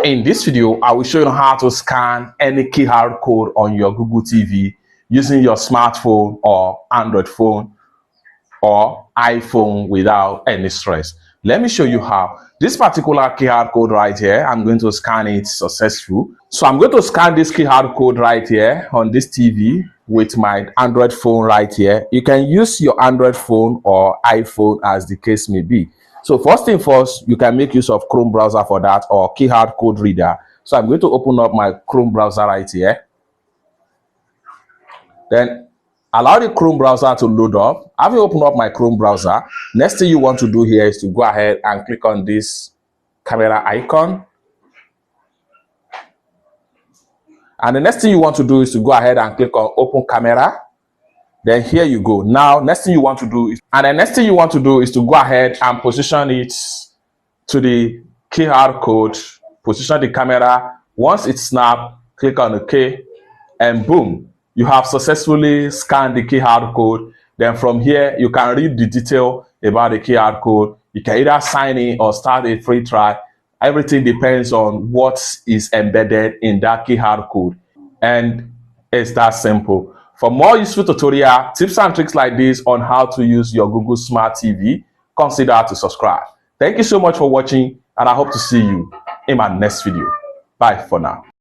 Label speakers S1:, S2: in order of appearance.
S1: In this video, I will show you how to scan any QR code on your Google TV using your smartphone or Android phone or iPhone without any stress. Let me show you how. This particular QR code right here, I'm going to scan it successful. So I'm going to scan this QR code right here on this TV with my Android phone right here. You can use your Android phone or iPhone as the case may be. So first thing first, you can make use of Chrome browser for that or QR code reader. So I'm going to open up my Chrome browser right here. Then allow the Chrome browser to load up. Having opened up my Chrome browser, next thing you want to do here is to go ahead and click on this camera icon. And the next thing you want to do is to go ahead and click on open camera. Then here you go. Now, next thing you want to do is to go ahead and position it to the QR code, position the camera. Once it's snapped, click on OK, and boom, you have successfully scanned the QR code. Then from here, you can read the detail about the QR code. You can either sign in or start a free trial. Everything depends on what is embedded in that QR code. And it's that simple. For more useful tutorial, tips and tricks like this on how to use your Google Smart TV, consider to subscribe. Thank you so much for watching, and I hope to see you in my next video. Bye for now.